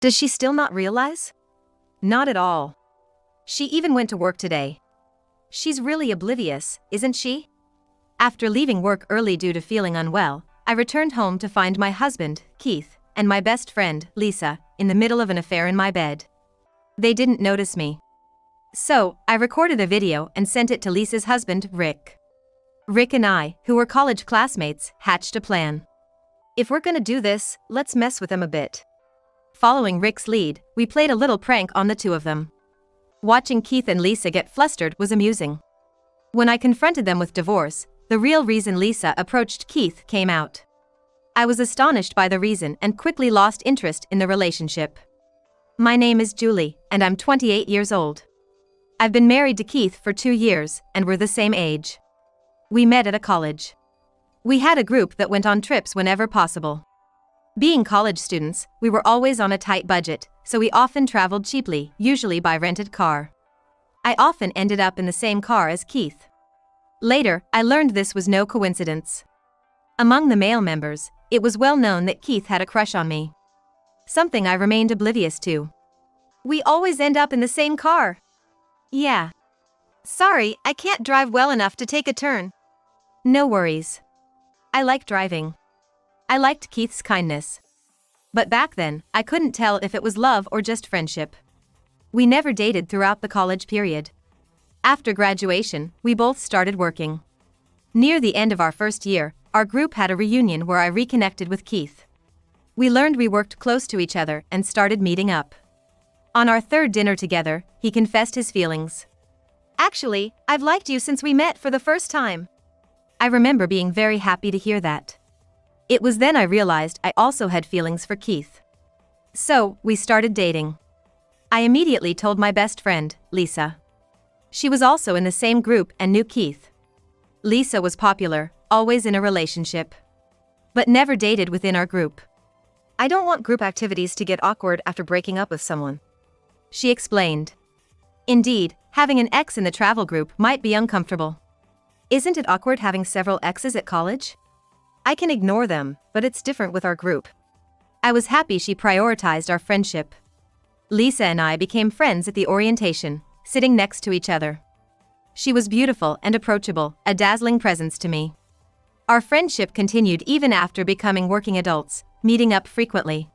Does she still not realize? Not at all. She even went to work today. She's really oblivious, isn't she? After leaving work early due to feeling unwell, I returned home to find my husband, Keith, and my best friend, Lisa, in the middle of an affair in my bed. They didn't notice me. So, I recorded a video and sent it to Lisa's husband, Rick. Rick and I, who were college classmates, hatched a plan. If we're gonna do this, let's mess with them a bit. Following Rick's lead, we played a little prank on the two of them. Watching Keith and Lisa get flustered was amusing. When I confronted them with divorce, the real reason Lisa approached Keith came out. I was astonished by the reason and quickly lost interest in the relationship. My name is Julie, and I'm 28 years old. I've been married to Keith for 2 years, and we're the same age. We met at a college. We had a group that went on trips whenever possible. Being college students, we were always on a tight budget, so we often traveled cheaply, usually by rented car. I often ended up in the same car as Keith. Later, I learned this was no coincidence. Among the male members, it was well known that Keith had a crush on me. Something I remained oblivious to. We always end up in the same car. Yeah. Sorry, I can't drive well enough to take a turn. No worries. I like driving. I liked Keith's kindness. But back then, I couldn't tell if it was love or just friendship. We never dated throughout the college period. After graduation, we both started working. Near the end of our first year, our group had a reunion where I reconnected with Keith. We learned we worked close to each other and started meeting up. On our third dinner together, he confessed his feelings. Actually, I've liked you since we met for the first time. I remember being very happy to hear that. It was then I realized I also had feelings for Keith. So, we started dating. I immediately told my best friend, Lisa. She was also in the same group and knew Keith. Lisa was popular, always in a relationship. But never dated within our group. I don't want group activities to get awkward after breaking up with someone. She explained. Indeed, having an ex in the travel group might be uncomfortable. Isn't it awkward having several exes at college? I can ignore them, but it's different with our group. I was happy she prioritized our friendship. Lisa and I became friends at the orientation, sitting next to each other. She was beautiful and approachable, a dazzling presence to me. Our friendship continued even after becoming working adults, meeting up frequently.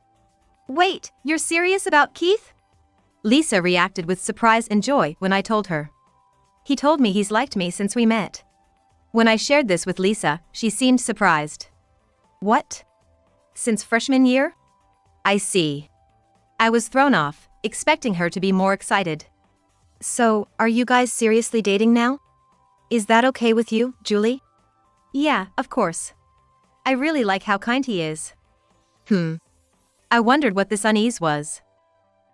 Wait, you're serious about Keith? Lisa reacted with surprise and joy when I told her. He told me he's liked me since we met. When I shared this with Lisa, she seemed surprised. What? Since freshman year? I see. I was thrown off, expecting her to be more excited. So, are you guys seriously dating now? Is that okay with you, Julie? Yeah, of course. I really like how kind he is. I wondered what this unease was.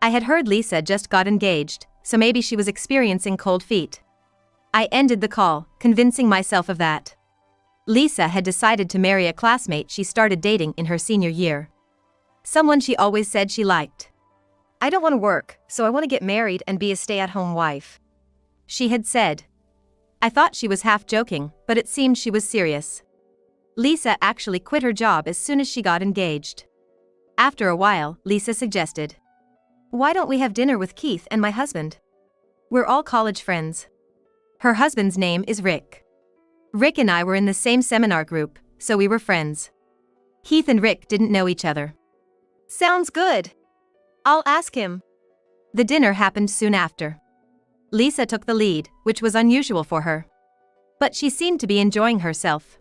I had heard Lisa just got engaged, so maybe she was experiencing cold feet. I ended the call, convincing myself of that. Lisa had decided to marry a classmate she started dating in her senior year. Someone she always said she liked. I don't want to work, so I want to get married and be a stay-at-home wife. She had said. I thought she was half joking, but it seemed she was serious. Lisa actually quit her job as soon as she got engaged. After a while, Lisa suggested. Why don't we have dinner with Keith and my husband? We're all college friends. Her husband's name is Rick. Rick and I were in the same seminar group, so we were friends. Keith and Rick didn't know each other. Sounds good. I'll ask him. The dinner happened soon after. Lisa took the lead, which was unusual for her. But she seemed to be enjoying herself.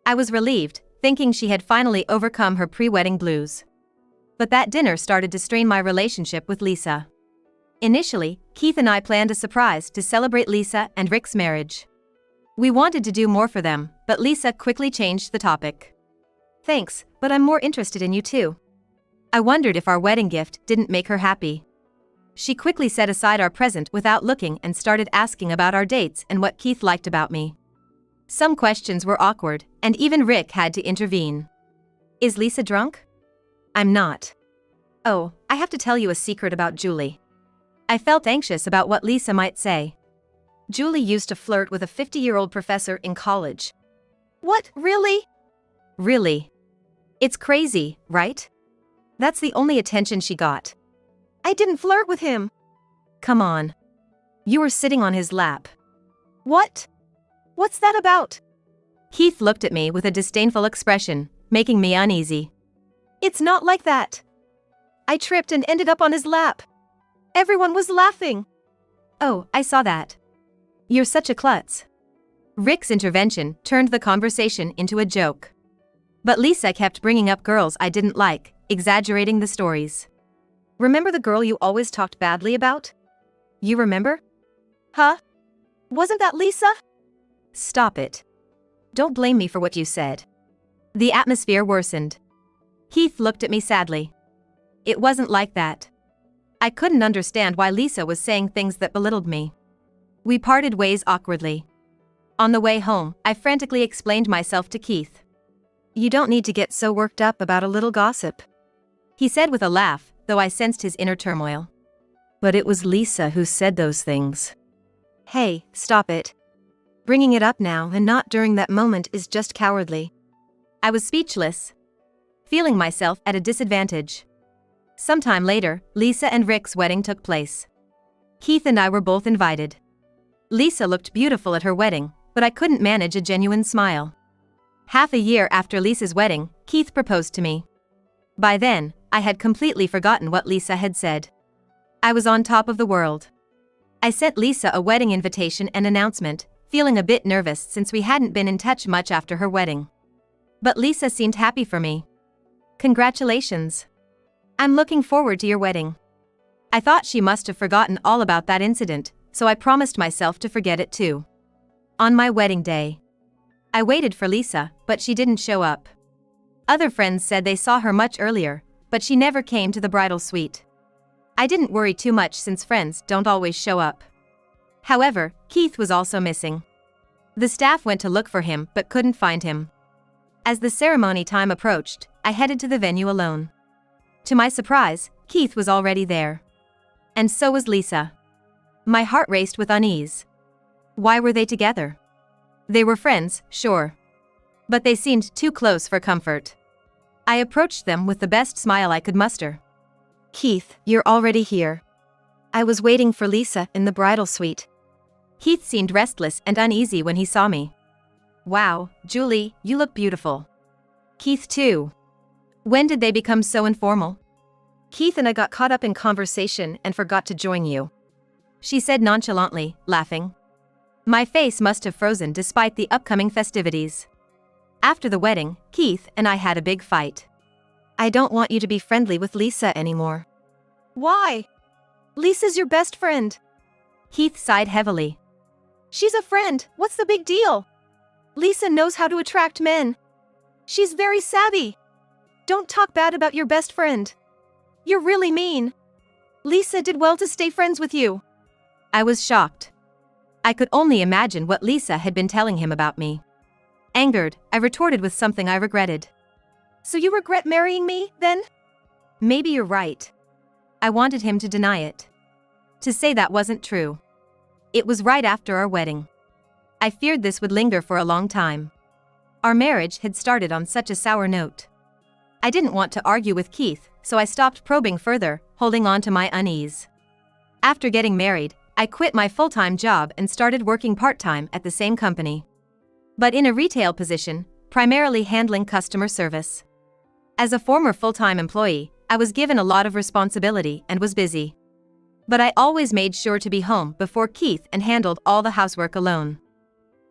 I was relieved, thinking she had finally overcome her pre-wedding blues. But that dinner started to strain my relationship with Lisa. Initially, Keith and I planned a surprise to celebrate Lisa and Rick's marriage. We wanted to do more for them, but Lisa quickly changed the topic. Thanks, but I'm more interested in you too. I wondered if our wedding gift didn't make her happy. She quickly set aside our present without looking and started asking about our dates and what Keith liked about me. Some questions were awkward, and even Rick had to intervene. Is Lisa drunk? I'm not. Oh, I have to tell you a secret about Julie. I felt anxious about what Lisa might say. Julie used to flirt with a 50-year-old professor in college. What, really? Really. It's crazy, right? That's the only attention she got. I didn't flirt with him. Come on. You were sitting on his lap. What? What's that about? Keith looked at me with a disdainful expression, making me uneasy. It's not like that. I tripped and ended up on his lap. Everyone was laughing. Oh, I saw that. You're such a klutz. Rick's intervention turned the conversation into a joke. But Lisa kept bringing up girls I didn't like, exaggerating the stories. Remember the girl you always talked badly about? You remember? Huh? Wasn't that Lisa? Stop it. Don't blame me for what you said. The atmosphere worsened. Keith looked at me sadly. It wasn't like that. I couldn't understand why Lisa was saying things that belittled me. We parted ways awkwardly. On the way home, I frantically explained myself to Keith. You don't need to get so worked up about a little gossip, he said with a laugh, though I sensed his inner turmoil. But it was Lisa who said those things. Hey, stop it. Bringing it up now and not during that moment is just cowardly. I was speechless, feeling myself at a disadvantage. Sometime later, Lisa and Rick's wedding took place. Keith and I were both invited. Lisa looked beautiful at her wedding, but I couldn't manage a genuine smile. Half a year after Lisa's wedding, Keith proposed to me. By then, I had completely forgotten what Lisa had said. I was on top of the world. I sent Lisa a wedding invitation and announcement, feeling a bit nervous since we hadn't been in touch much after her wedding. But Lisa seemed happy for me. Congratulations. I'm looking forward to your wedding. I thought she must have forgotten all about that incident, so I promised myself to forget it too. On my wedding day, I waited for Lisa, but she didn't show up. Other friends said they saw her much earlier, but she never came to the bridal suite. I didn't worry too much since friends don't always show up. However, Keith was also missing. The staff went to look for him but couldn't find him. As the ceremony time approached, I headed to the venue alone. To my surprise, Keith was already there. And so was Lisa. My heart raced with unease. Why were they together? They were friends, sure. But they seemed too close for comfort. I approached them with the best smile I could muster. Keith, you're already here. I was waiting for Lisa in the bridal suite. Keith seemed restless and uneasy when he saw me. Wow, Julie, you look beautiful. Keith too. When did they become so informal? Keith and I got caught up in conversation and forgot to join you, she said nonchalantly, laughing. My face must have frozen despite the upcoming festivities. After the wedding, Keith and I had a big fight. I don't want you to be friendly with Lisa anymore. Why? Lisa's your best friend. Keith sighed heavily. She's a friend, what's the big deal? Lisa knows how to attract men. She's very savvy. Don't talk bad about your best friend. You're really mean. Lisa did well to stay friends with you. I was shocked. I could only imagine what Lisa had been telling him about me. Angered, I retorted with something I regretted. So you regret marrying me, then? Maybe you're right. I wanted him to deny it. To say that wasn't true. It was right after our wedding. I feared this would linger for a long time. Our marriage had started on such a sour note. I didn't want to argue with Keith, so I stopped probing further, holding on to my unease. After getting married, I quit my full-time job and started working part-time at the same company. But in a retail position, primarily handling customer service. As a former full-time employee, I was given a lot of responsibility and was busy. But I always made sure to be home before Keith and handled all the housework alone.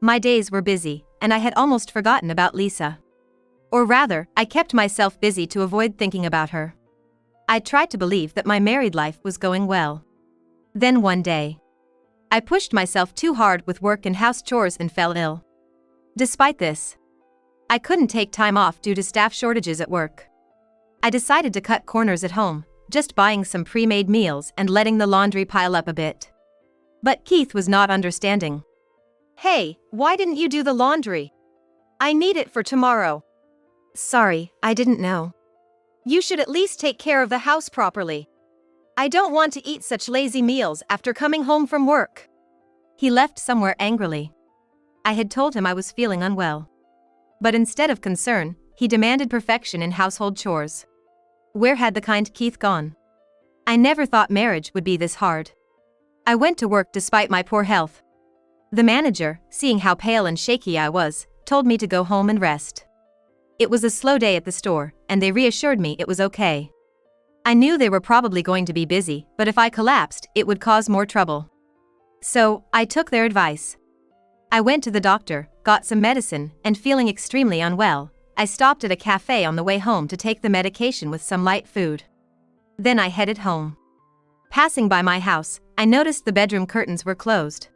My days were busy, and I had almost forgotten about Lisa. Or rather, I kept myself busy to avoid thinking about her. I tried to believe that my married life was going well. Then one day, I pushed myself too hard with work and house chores and fell ill. Despite this, I couldn't take time off due to staff shortages at work. I decided to cut corners at home, just buying some pre-made meals and letting the laundry pile up a bit. But Keith was not understanding. Hey, why didn't you do the laundry? I need it for tomorrow. Sorry, I didn't know. You should at least take care of the house properly. I don't want to eat such lazy meals after coming home from work. He left somewhere angrily. I had told him I was feeling unwell. But instead of concern, he demanded perfection in household chores. Where had the kind Keith gone? I never thought marriage would be this hard. I went to work despite my poor health. The manager, seeing how pale and shaky I was, told me to go home and rest. It was a slow day at the store, and they reassured me it was okay. I knew they were probably going to be busy, but if I collapsed, it would cause more trouble. So, I took their advice. I went to the doctor, got some medicine, and feeling extremely unwell, I stopped at a cafe on the way home to take the medication with some light food. Then I headed home. Passing by my house, I noticed the bedroom curtains were closed,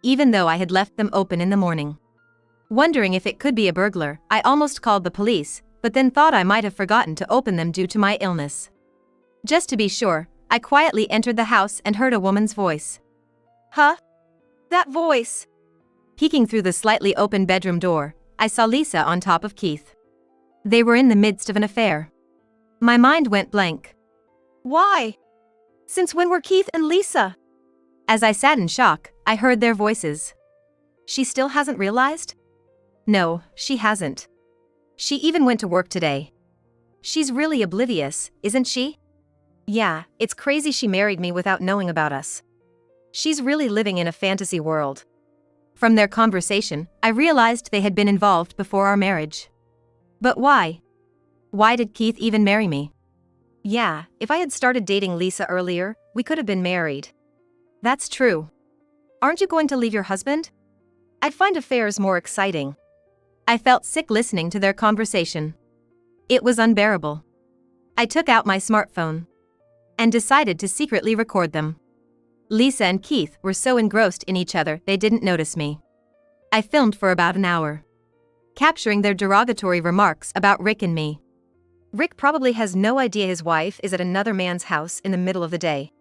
even though I had left them open in the morning. Wondering if it could be a burglar, I almost called the police, but then thought I might have forgotten to open them due to my illness. Just to be sure, I quietly entered the house and heard a woman's voice. Huh? That voice? Peeking through the slightly open bedroom door, I saw Lisa on top of Keith. They were in the midst of an affair. My mind went blank. Why? Since when were Keith and Lisa? As I sat in shock, I heard their voices. She still hasn't realized? No, she hasn't. She even went to work today. She's really oblivious, isn't she? Yeah, it's crazy she married me without knowing about us. She's really living in a fantasy world. From their conversation, I realized they had been involved before our marriage. But why? Why did Keith even marry me? Yeah, if I had started dating Lisa earlier, we could have been married. That's true. Aren't you going to leave your husband? I'd find affairs more exciting. I felt sick listening to their conversation. It was unbearable. I took out my smartphone and decided to secretly record them. Lisa and Keith were so engrossed in each other they didn't notice me. I filmed for about an hour, capturing their derogatory remarks about Rick and me. Rick probably has no idea his wife is at another man's house in the middle of the day.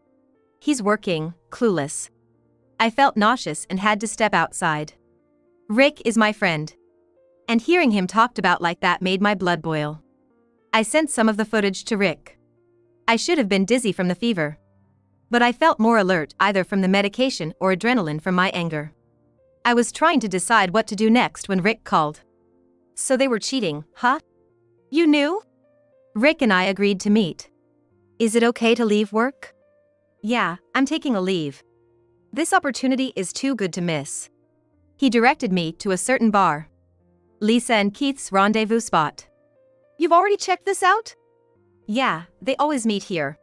He's working, clueless. I felt nauseous and had to step outside. Rick is my friend, and hearing him talked about like that made my blood boil. I sent some of the footage to Rick. I should have been dizzy from the fever, but I felt more alert either from the medication or adrenaline from my anger. I was trying to decide what to do next when Rick called. So they were cheating, huh? You knew? Rick and I agreed to meet. Is it okay to leave work? Yeah, I'm taking a leave. This opportunity is too good to miss. He directed me to a certain bar, Lisa and Keith's rendezvous spot. You've already checked this out? Yeah, they always meet here.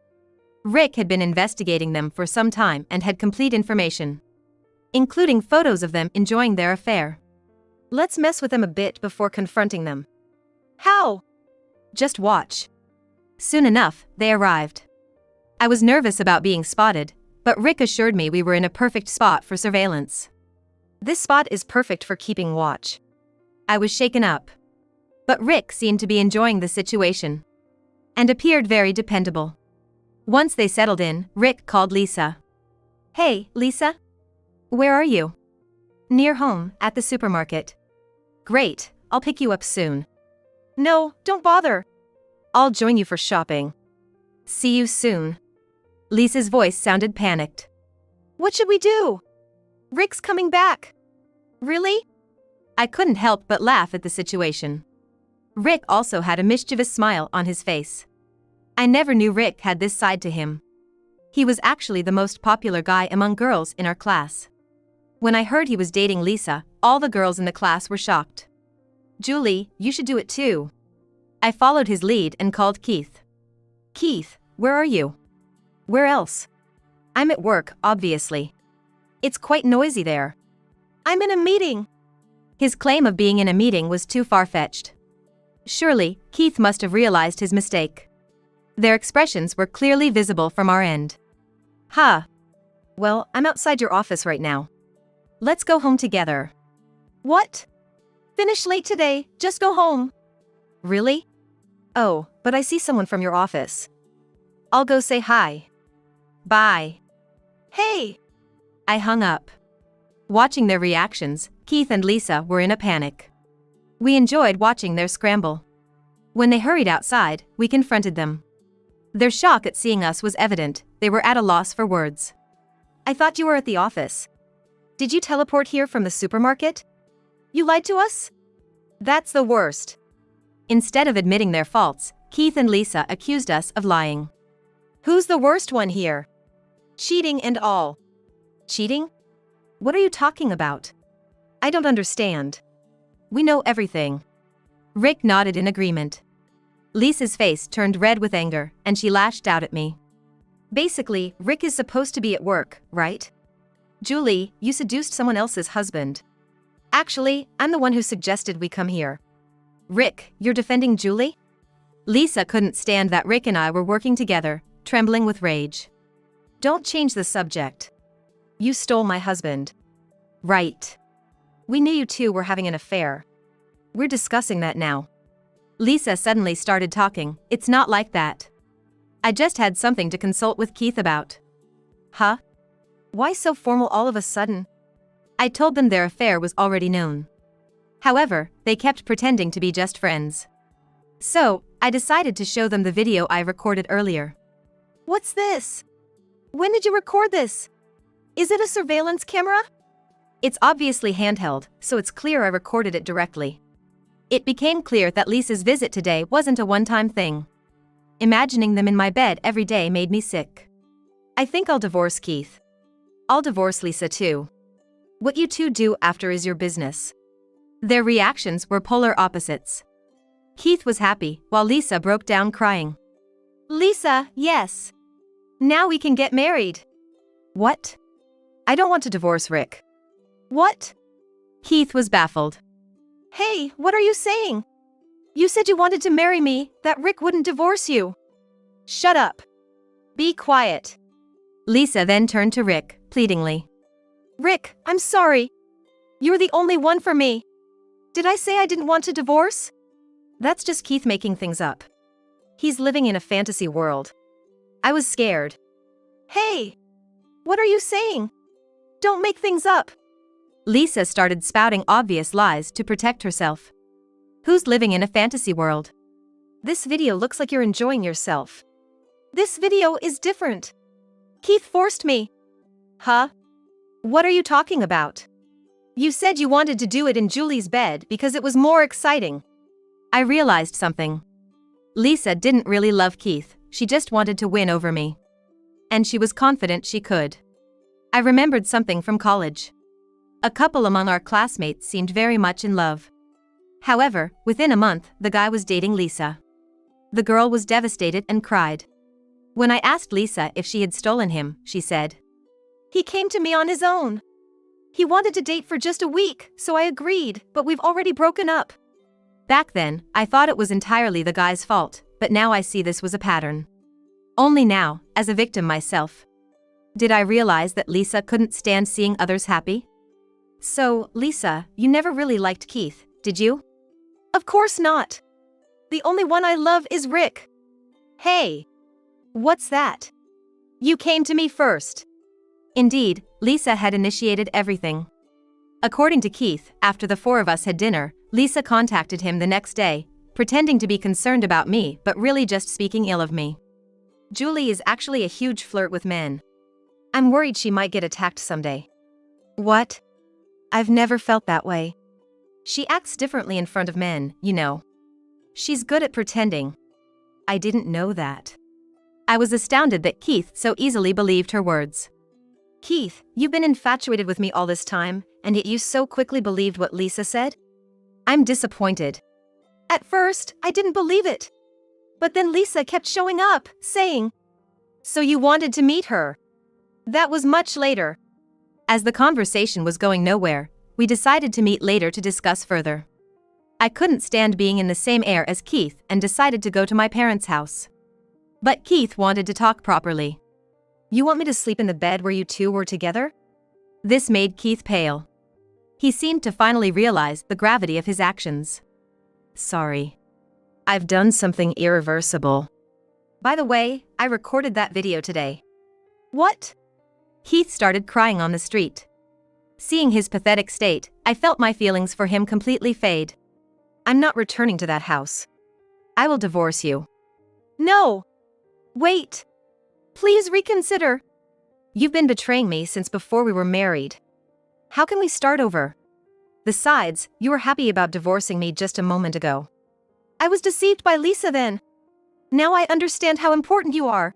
Rick had been investigating them for some time and had complete information, including photos of them enjoying their affair. Let's mess with them a bit before confronting them. How? Just watch. Soon enough, they arrived. I was nervous about being spotted, but Rick assured me we were in a perfect spot for surveillance. This spot is perfect for keeping watch. I was shaken up, but Rick seemed to be enjoying the situation and appeared very dependable. Once they settled in, Rick called Lisa. Hey, Lisa? Where are you? Near home, at the supermarket. Great, I'll pick you up soon. No, don't bother. I'll join you for shopping. See you soon. Lisa's voice sounded panicked. What should we do? Rick's coming back. Really? I couldn't help but laugh at the situation. Rick also had a mischievous smile on his face. I never knew Rick had this side to him. He was actually the most popular guy among girls in our class. When I heard he was dating Lisa, all the girls in the class were shocked. Julie, you should do it too. I followed his lead and called Keith. Keith, where are you? Where else? I'm at work, obviously. It's quite noisy there. I'm in a meeting. His claim of being in a meeting was too far-fetched. Surely, Keith must have realized his mistake. Their expressions were clearly visible from our end. Huh. Well, I'm outside your office right now. Let's go home together. What? Finish late today, just go home. Really? Oh, but I see someone from your office. I'll go say hi. Bye. Hey! I hung up. Watching their reactions, Keith and Lisa were in a panic. We enjoyed watching their scramble. When they hurried outside, we confronted them. Their shock at seeing us was evident. They were at a loss for words. I thought you were at the office. Did you teleport here from the supermarket? You lied to us? That's the worst. Instead of admitting their faults, Keith and Lisa accused us of lying. Who's the worst one here? Cheating and all. Cheating? What are you talking about? I don't understand. We know everything. Rick nodded in agreement. Lisa's face turned red with anger, and she lashed out at me. Basically, Rick is supposed to be at work, right? Julie, you seduced someone else's husband. Actually, I'm the one who suggested we come here. Rick, you're defending Julie? Lisa couldn't stand that Rick and I were working together, trembling with rage. Don't change the subject. You stole my husband. Right. We knew you two were having an affair. We're discussing that now. Lisa suddenly started talking. It's not like that. I just had something to consult with Keith about. Huh? Why so formal all of a sudden? I told them their affair was already known. However, they kept pretending to be just friends. So, I decided to show them the video I recorded earlier. What's this? When did you record this? Is it a surveillance camera? It's obviously handheld, so it's clear I recorded it directly. It became clear that Lisa's visit today wasn't a one-time thing. Imagining them in my bed every day made me sick. I think I'll divorce Keith. I'll divorce Lisa too. What you two do after is your business. Their reactions were polar opposites. Keith was happy, while Lisa broke down crying. Lisa, yes. Now we can get married. What? I don't want to divorce Rick. What? Keith was baffled. Hey, what are you saying? You said you wanted to marry me, that Rick wouldn't divorce you. Shut up. Be quiet. Lisa then turned to Rick, pleadingly. Rick, I'm sorry. You're the only one for me. Did I say I didn't want to divorce? That's just Keith making things up. He's living in a fantasy world. I was scared. Hey! What are you saying? Don't make things up. Lisa started spouting obvious lies to protect herself. Who's living in a fantasy world? This video looks like you're enjoying yourself. This video is different. Keith forced me. Huh? What are you talking about? You said you wanted to do it in Julie's bed because it was more exciting. I realized something. Lisa didn't really love Keith, she just wanted to win over me. And she was confident she could. I remembered something from college. A couple among our classmates seemed very much in love. However, within a month, the guy was dating Lisa. The girl was devastated and cried. When I asked Lisa if she had stolen him, she said, "He came to me on his own. He wanted to date for just a week, so I agreed, but we've already broken up." Back then, I thought it was entirely the guy's fault, but now I see this was a pattern. Only now, as a victim myself, did I realize that Lisa couldn't stand seeing others happy? So, Lisa, you never really liked Keith, did you? Of course not. The only one I love is Rick. Hey! What's that? You came to me first. Indeed, Lisa had initiated everything. According to Keith, after the four of us had dinner, Lisa contacted him the next day, pretending to be concerned about me but really just speaking ill of me. Julie is actually a huge flirt with men. I'm worried she might get attacked someday. What? I've never felt that way. She acts differently in front of men, you know. She's good at pretending. I didn't know that. I was astounded that Keith so easily believed her words. Keith, you've been infatuated with me all this time, and yet you so quickly believed what Lisa said? I'm disappointed. At first, I didn't believe it. But then Lisa kept showing up, saying, "So you wanted to meet her?" That was much later. As the conversation was going nowhere, we decided to meet later to discuss further. I couldn't stand being in the same air as Keith and decided to go to my parents' house. But Keith wanted to talk properly. You want me to sleep in the bed where you two were together? This made Keith pale. He seemed to finally realize the gravity of his actions. Sorry. I've done something irreversible. By the way, I recorded that video today. What? Keith started crying on the street. Seeing his pathetic state, I felt my feelings for him completely fade. I'm not returning to that house. I will divorce you. No! Wait! Please reconsider. You've been betraying me since before we were married. How can we start over? Besides, you were happy about divorcing me just a moment ago. I was deceived by Lisa then. Now I understand how important you are.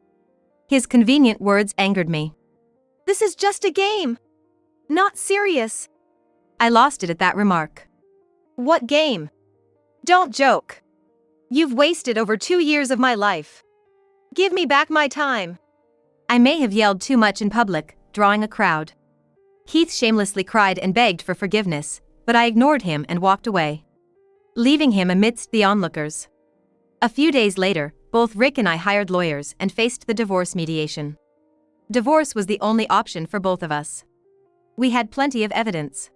His convenient words angered me. This is just a game. Not serious. I lost it at that remark. What game? Don't joke. You've wasted over 2 years of my life. Give me back my time. I may have yelled too much in public, drawing a crowd. Keith shamelessly cried and begged for forgiveness, but I ignored him and walked away, leaving him amidst the onlookers. A few days later, both Rick and I hired lawyers and faced the divorce mediation. Divorce was the only option for both of us. We had plenty of evidence.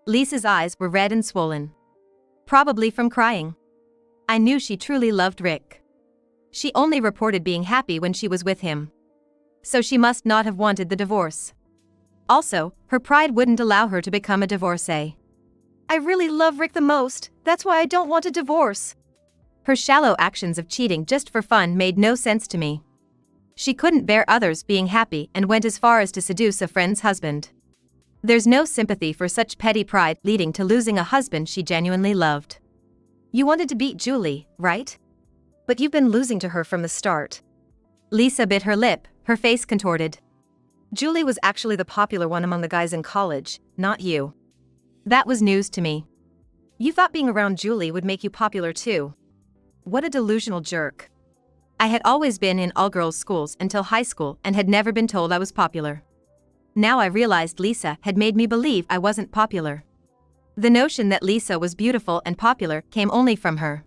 Lisa's eyes were red and swollen, probably from crying. I knew she truly loved Rick. She only reported being happy when she was with him, so she must not have wanted the divorce. Also, her pride wouldn't allow her to become a divorcee. I really love Rick the most, that's why I don't want a divorce. Her shallow actions of cheating just for fun made no sense to me. She couldn't bear others being happy and went as far as to seduce a friend's husband. There's no sympathy for such petty pride leading to losing a husband she genuinely loved. You wanted to beat Julie, right? But you've been losing to her from the start. Lisa bit her lip, her face contorted. Julie was actually the popular one among the guys in college, not you. That was news to me. You thought being around Julie would make you popular too. What a delusional jerk. I had always been in all-girls schools until high school and had never been told I was popular. Now I realized Lisa had made me believe I wasn't popular. The notion that Lisa was beautiful and popular came only from her.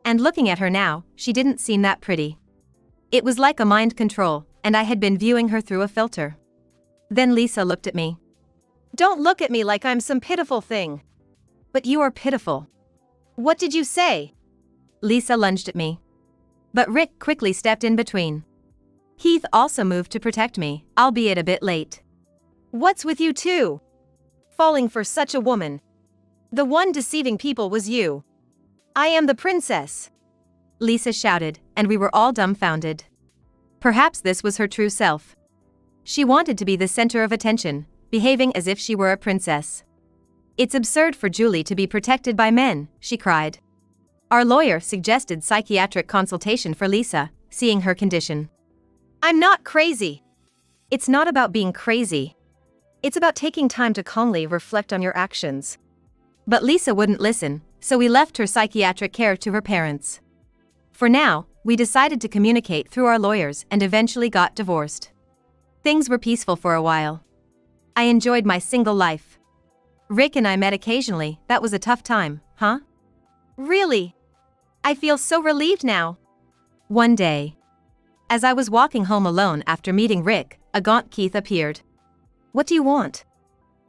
And looking at her now, she didn't seem that pretty. It was like a mind control, and I had been viewing her through a filter. Then Lisa looked at me. Don't look at me like I'm some pitiful thing. But you are pitiful. What did you say? Lisa lunged at me. But Rick quickly stepped in between. Keith also moved to protect me, albeit a bit late. What's with you two? Falling for such a woman. The one deceiving people was you. I am the princess. Lisa shouted, and we were all dumbfounded. Perhaps this was her true self. She wanted to be the center of attention, behaving as if she were a princess. It's absurd for Julie to be protected by men, she cried. Our lawyer suggested psychiatric consultation for Lisa, seeing her condition. I'm not crazy. It's not about being crazy. It's about taking time to calmly reflect on your actions. But Lisa wouldn't listen, so we left her psychiatric care to her parents. For now, we decided to communicate through our lawyers and eventually got divorced. Things were peaceful for a while. I enjoyed my single life. Rick and I met occasionally. That was a tough time, huh? Really? I feel so relieved now. One day, as I was walking home alone after meeting Rick, a gaunt Keith appeared. What do you want?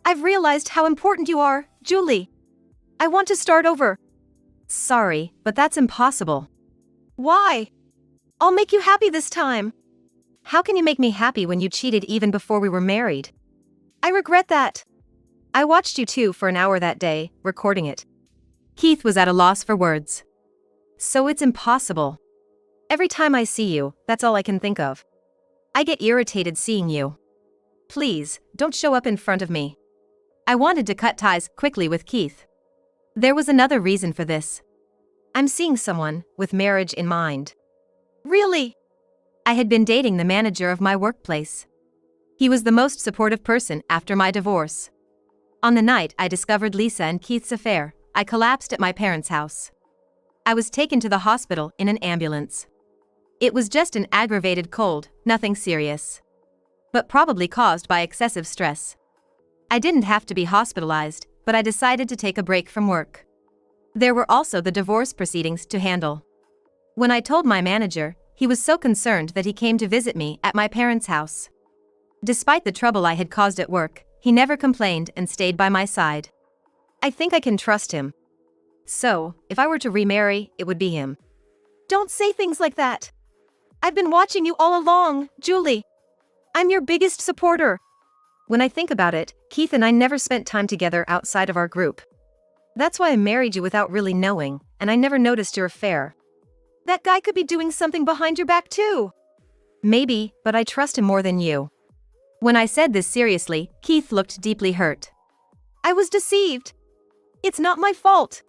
I've realized how important you are, Julie. I want to start over. Sorry, but that's impossible. Why? I'll make you happy this time. How can you make me happy when you cheated even before we were married? I regret that. I watched you two for an hour that day, recording it. Keith was at a loss for words. So it's impossible. Every time I see you, that's all I can think of. I get irritated seeing you. Please, don't show up in front of me. I wanted to cut ties quickly with Keith. There was another reason for this. I'm seeing someone with marriage in mind. Really? I had been dating the manager of my workplace. He was the most supportive person after my divorce. On the night I discovered Lisa and Keith's affair, I collapsed at my parents' house. I was taken to the hospital in an ambulance. It was just an aggravated cold, nothing serious. But probably caused by excessive stress. I didn't have to be hospitalized, but I decided to take a break from work. There were also the divorce proceedings to handle. When I told my manager, he was so concerned that he came to visit me at my parents' house. Despite the trouble I had caused at work, he never complained and stayed by my side. I think I can trust him. So, if I were to remarry, it would be him. Don't say things like that. I've been watching you all along, Julie. I'm your biggest supporter. When I think about it, Keith and I never spent time together outside of our group. That's why I married you without really knowing, and I never noticed your affair. That guy could be doing something behind your back too. Maybe, but I trust him more than you. When I said this seriously, Keith looked deeply hurt. I was deceived. It's not my fault.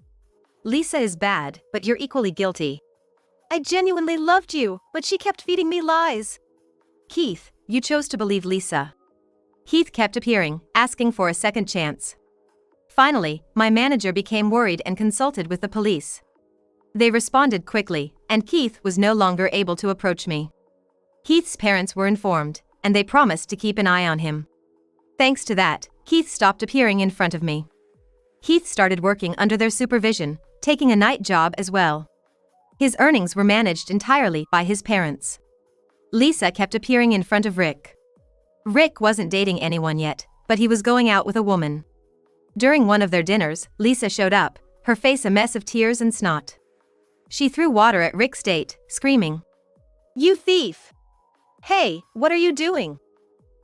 Lisa is bad, but you're equally guilty. I genuinely loved you, but she kept feeding me lies. Keith, you chose to believe Lisa. Heath kept appearing, asking for a second chance. Finally, my manager became worried and consulted with the police. They responded quickly, and Keith was no longer able to approach me. Keith's parents were informed, and they promised to keep an eye on him. Thanks to that, Keith stopped appearing in front of me. Keith started working under their supervision, taking a night job as well. His earnings were managed entirely by his parents. Lisa kept appearing in front of Rick. Rick wasn't dating anyone yet, but he was going out with a woman. During one of their dinners, Lisa showed up, her face a mess of tears and snot. She threw water at Rick's date, screaming, "You thief! Hey, what are you doing?"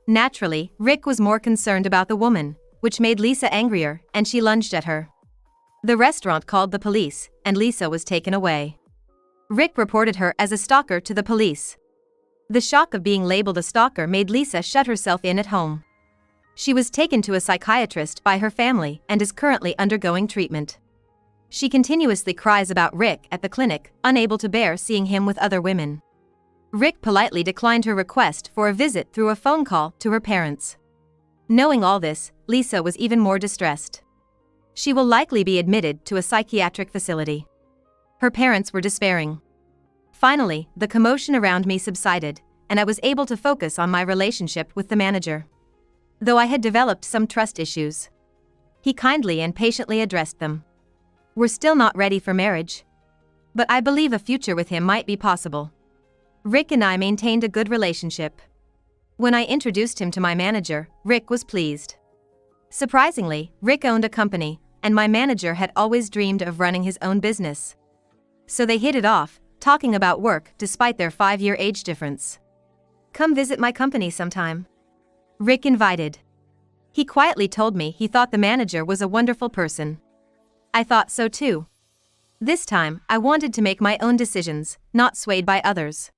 Naturally, Rick was more concerned about the woman, which made Lisa angrier, and she lunged at her. The restaurant called the police, and Lisa was taken away. Rick reported her as a stalker to the police. The shock of being labeled a stalker made Lisa shut herself in at home. She was taken to a psychiatrist by her family and is currently undergoing treatment. She continuously cries about Rick at the clinic, unable to bear seeing him with other women. Rick politely declined her request for a visit through a phone call to her parents. Knowing all this, Lisa was even more distressed. She will likely be admitted to a psychiatric facility. Her parents were despairing. Finally, the commotion around me subsided, and I was able to focus on my relationship with the manager. Though I had developed some trust issues, he kindly and patiently addressed them. We're still not ready for marriage, but I believe a future with him might be possible. Rick and I maintained a good relationship. When I introduced him to my manager, Rick was pleased. Surprisingly, Rick owned a company, and my manager had always dreamed of running his own business. So they hit it off, talking about work despite their 5-year age difference. "Come visit my company sometime," Rick invited. He quietly told me he thought the manager was a wonderful person. I thought so too. This time, I wanted to make my own decisions, not swayed by others.